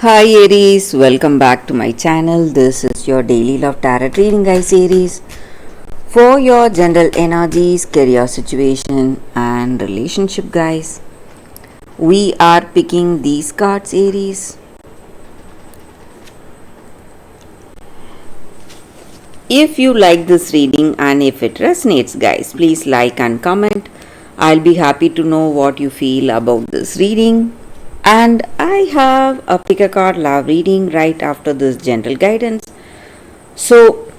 Hi Aries, welcome back to my channel. This is your daily love tarot reading, guys. Aries, for your general energies, career situation, and relationship, guys. We are picking these cards, Aries. If you like this reading and if it resonates, guys, please like and comment. I'll be happy to know what you feel about this reading. And I have a pick a card love reading right after this general guidance. So,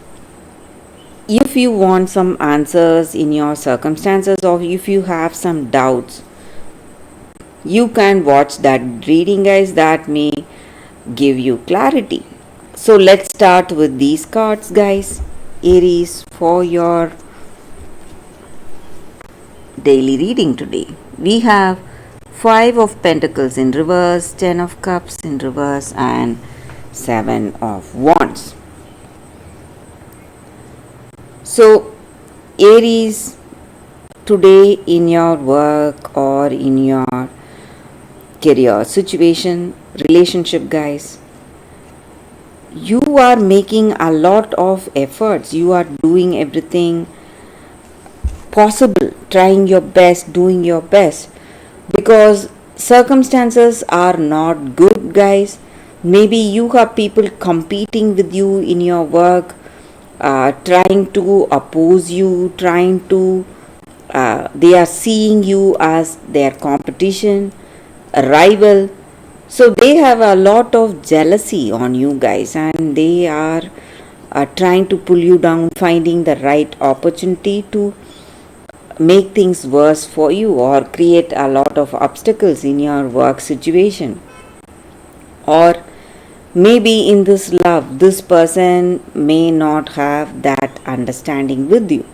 if you want some answers in your circumstances or if you have some doubts, you can watch that reading, guys. That may give you clarity. So, let's start with these cards, guys. Aries, for your daily reading today, we have 5 of Pentacles in reverse, 10 of Cups in reverse, and 7 of Wands. So, Aries, today in your work or in your career situation, relationship, guys, you are making a lot of efforts. You are doing everything possible, trying your best, doing your best, because circumstances are not good, guys. Maybe you have people competing with you in your work, trying to oppose you, trying to they are seeing you as their competition, a rival. So they have a lot of jealousy on you, guys, and they are trying to pull you down, finding the right opportunity to make things worse for you or create a lot of obstacles in your work situation. Or maybe in this love, this person may not have that understanding with you.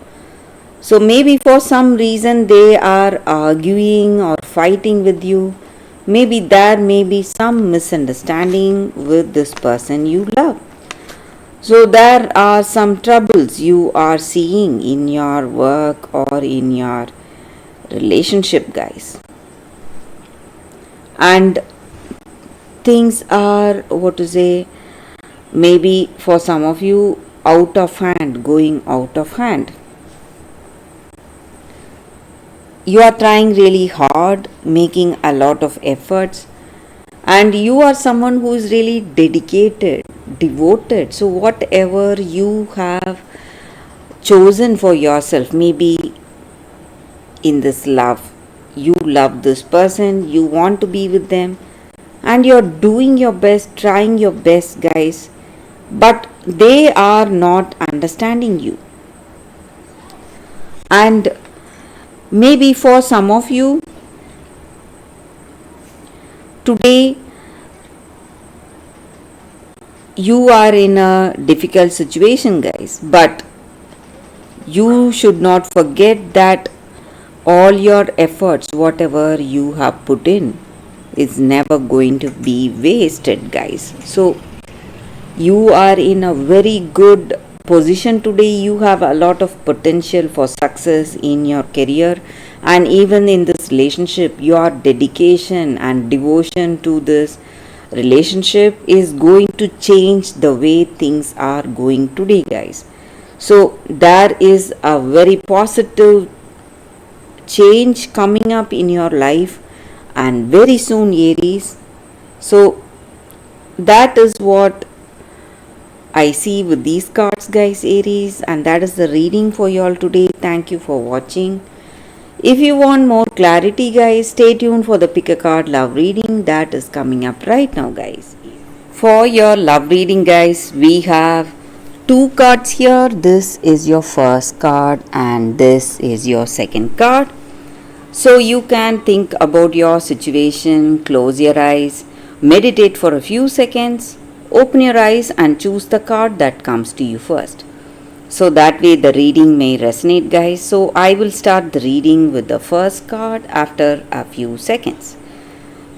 So maybe for some reason they are arguing or fighting with you. Maybe there may be some misunderstanding with this person you love. So there are some troubles you are seeing in your work or in your relationship, guys. And things are, maybe for some of you out of hand, going out of hand. You are trying really hard, making a lot of efforts, and you are someone who is really dedicated, devoted. So whatever you have chosen for yourself, maybe in this love, you love this person, you want to be with them, and you're doing your best, trying your best, guys, but they are not understanding you. And maybe for some of you today, you are in a difficult situation, guys, but you should not forget that all your efforts, whatever you have put in, is never going to be wasted, guys. So you are in a very good position today. You have a lot of potential for success in your career, and even in this relationship, your dedication and devotion to this relationship is going to change the way things are going today, guys. So there is a very positive change coming up in your life, and very soon, Aries. So that is what I see with these cards, guys, Aries, and that is the reading for you all today. Thank you for watching. If you want more clarity, guys, stay tuned for the pick a card love reading that is coming up right now, guys. For your love reading, guys, we have 2 cards here. This is your first card and this is your second card. So you can think about your situation, close your eyes, meditate for a few seconds, open your eyes and choose the card that comes to you first. So that way the reading may resonate, guys. So I will start the reading with the first card after a few seconds.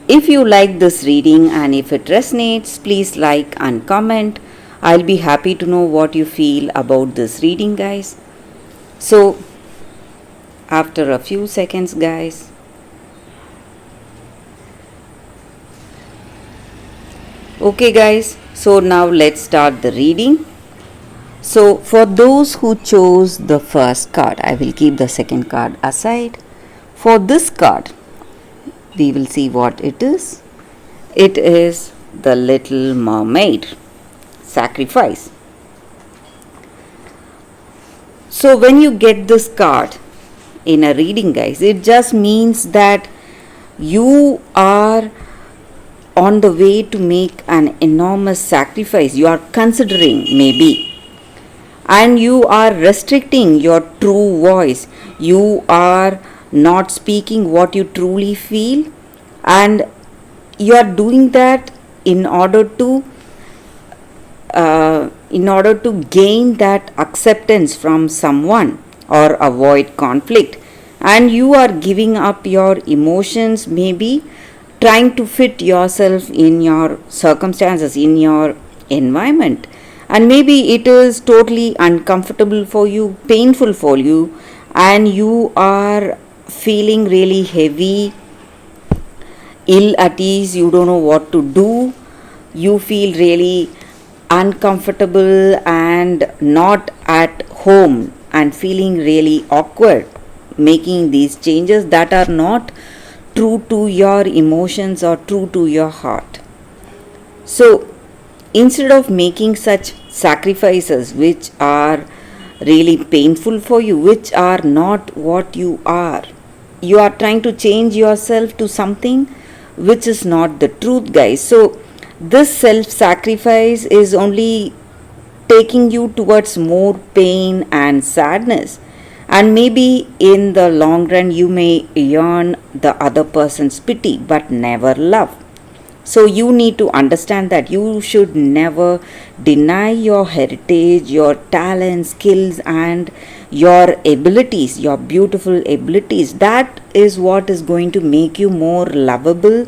If you like this reading and if it resonates, please like and comment. I'll be happy to know what you feel about this reading, guys. So after a few seconds, guys, Okay, guys, so now let's start the reading. So, for those who chose the first card, I will keep the second card aside. For this card, we will see what it is. It is the Little Mermaid, sacrifice. So, when you get this card in a reading, guys, it just means that you are on the way to make an enormous sacrifice. You are considering, maybe, and you are restricting your true voice. You are not speaking what you truly feel, and you are doing that in order to gain that acceptance from someone or avoid conflict. And you are giving up your emotions, maybe trying to fit yourself in your circumstances, in your environment. And maybe it is totally uncomfortable for you, painful for you, and you are feeling really heavy, ill at ease, you don't know what to do, you feel really uncomfortable and not at home and feeling really awkward, making these changes that are not true to your emotions or true to your heart. So, instead of making such sacrifices which are really painful for you, which are not what you are trying to change yourself to something which is not the truth, guys. So, this self sacrifice is only taking you towards more pain and sadness. And maybe in the long run, you may yearn the other person's pity but never love. So, you need to understand that you should never deny your heritage, your talents, skills, and your abilities, your beautiful abilities. That is what is going to make you more lovable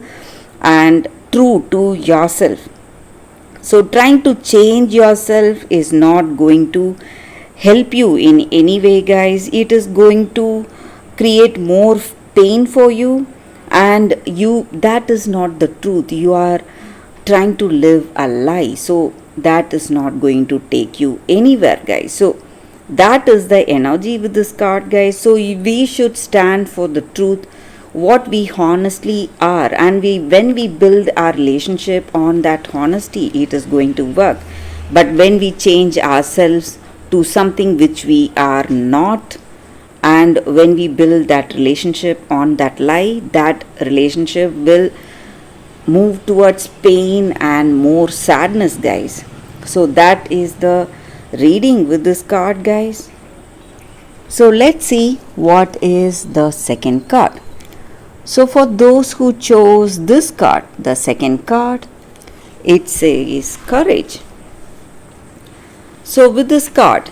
and true to yourself. So, trying to change yourself is not going to help you in any way, guys. It is going to create more pain for you, and that is not the truth. You are trying to live a lie. So, that is not going to take you anywhere, guys. So, that is the energy with this card, guys. So, we should stand for the truth, what we honestly are, and when we build our relationship on that honesty, it is going to work. But when we change ourselves to something which we are not, and when we build that relationship on that lie, that relationship will move towards pain and more sadness, guys. So that is the reading with this card, guys. So let's see what is the second card. So, for those who chose this card, the second card, it says courage. So, with this card,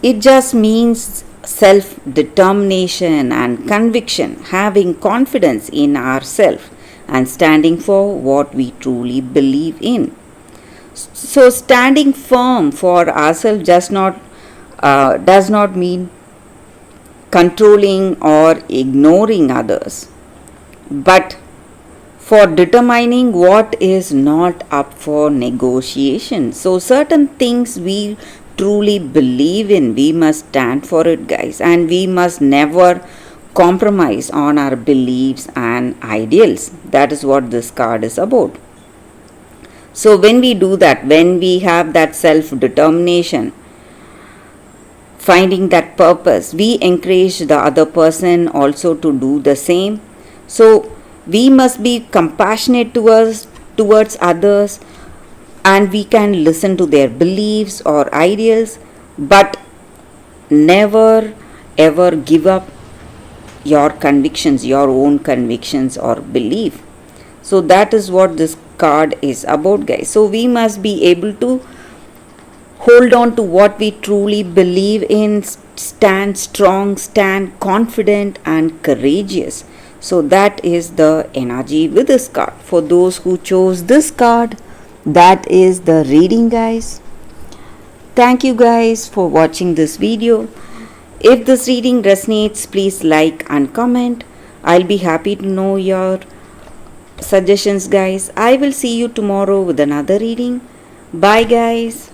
it just means self determination and conviction, having confidence in ourselves and standing for what we truly believe in. So, standing firm for ourselves does not mean controlling or ignoring others, but for determining what is not up for negotiation. So, certain things we truly believe in, we must stand for it, guys, and we must never compromise on our beliefs and ideals. That is what this card is about. So, when we do that, when we have that self determination, finding that purpose, we encourage the other person also to do the same. So, we must be compassionate towards others, and we can listen to their beliefs or ideals, but never ever give up your convictions, your own convictions or belief. So that is what this card is about, guys. So we must be able to hold on to what we truly believe in, stand strong, stand confident and courageous. So that is the energy with this card. For those who chose this card, that is the reading, guys. Thank you guys for watching this video. If this reading resonates, please like and comment. I'll be happy to know your suggestions, guys. I will see you tomorrow with another reading. Bye, guys.